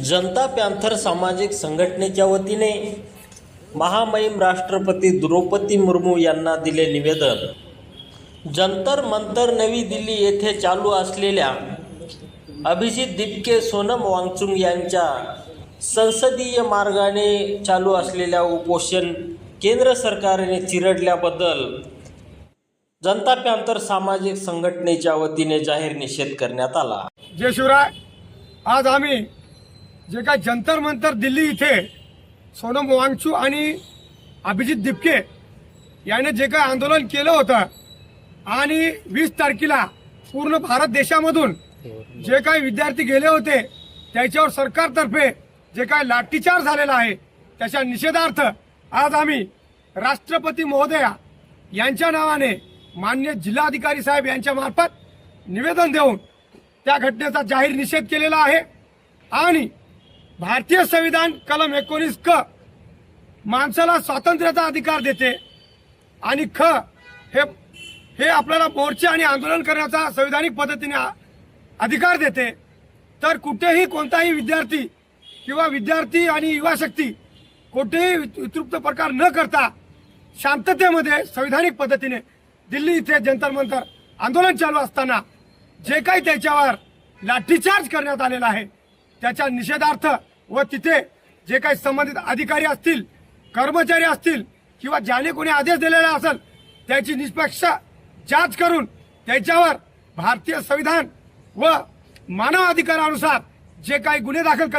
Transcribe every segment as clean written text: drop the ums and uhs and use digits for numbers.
जनता panther सामाजिक संघटनेच्या वतीने महामहिम राष्ट्रपती द्रौपदी मुर्मू यांना दिले निवेदन। जंतर मंतर नवी दिल्ली येथे चालू असलेल्या अभिजित दीपके सोनम वांगचुक यांच्या संसदीय मार्गाने चालू असलेल्या उपोषण केंद्र सरकारने चिरडल्याबद्दल जनता पॅंथर सामाजिक संघटनेच्या वतीने जाहीर निषेध करण्यात आला। जय शिवराय। आज आम्ही जे काय जंतर मंतर दिल्ली इथे सोनम वांगचुक आणि अभिजित दीपके याने जे काय आंदोलन केलं होतं आणि 20 तारखेला पूर्ण भारत देशामधून जे काही विद्यार्थी गेले होते त्याच्यावर सरकारतर्फे जे काय लाठीचार्ज झालेला आहे त्याच्या निषेधार्थ आज आम्ही राष्ट्रपती महोदया यांच्या नावाने माननीय जिल्हाधिकारी साहेब यांच्या मार्फत निवेदन देऊन त्या घटनेचा जाहीर निषेध केलेला आहे। आणि भारतीय संविधान कलम 19 क माणसाला स्वातंत्र्याचा अधिकार देते आणि ख हे आपल्याला मोर्चे आणि आंदोलन करण्याचा संविधानिक पद्धतीने अधिकार देते। तर कुठेही कोणताही विद्यार्थी किंवा विद्यार्थी आणि युवा शक्ती कोठेही वितृप्त प्रकार न करता शांततेमध्ये संविधानिक पद्धतीने दिल्ली इथे जंतर मंतर आंदोलन चालू असताना जे काही त्याच्यावर लाठीचार्ज करण्यात आलेला आहे त्याच्या निषेधार्थ व तिथे जे काही संबंधित अधिकारी असतील, कर्मचारी असतील किंवा ज्याने कोणी आदेश दिलेला असेल त्याची निष्पक्ष जांच करून त्याच्यावर भारतीय संविधान व मानव अधिकारानुसार जे काही गुन्हे दाखल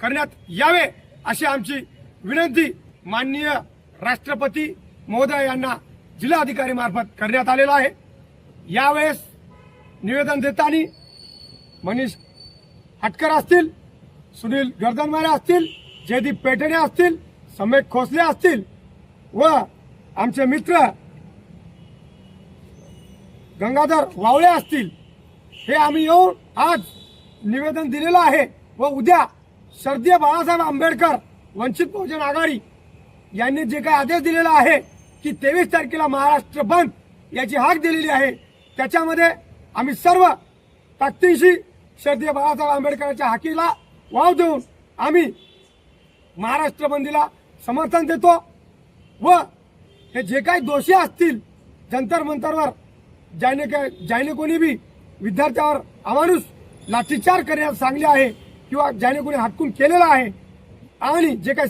करण्यात यावे अशी आमची विनंती माननीय राष्ट्रपती महोदय यांना जिल्हाधिकारी मार्फत करण्यात आलेला आहे। यावेळेस निवेदन देताना मनीष हटकर असतील, सुनील गर्दनवाले असतील, जयदीप पेठणे असतील, समेक खोसले असतील व आमचे मित्र गंगाधर वावळे असतील हे आम्ही येऊन आज निवेदन दिलेलं आहे। व उद्या स्वर्गीय बाळासाहेब आंबेडकर वंचित बहुजन आघाडी यांनी जे काही आदेश दिलेला आहे की 23 तारखेला महाराष्ट्र बंद याची हाक दिलेली आहे त्याच्यामध्ये आम्ही सर्व ताकदीशी स्वर्गीय बाळासाहेब आंबेडकरांच्या हाकीला वाव देऊन आम्ही महाराष्ट्र बंदीला समर्थन देतो। व हे जे काही दोषी असतील जंतर मंतरवर ज्याने कोणी बी विद्यार्थ्यावर अमानुष लाठीचार्ज करण्यास सांगले आहे किंवा ज्याने कोणी हटकून केलेला आहे आणि जे काही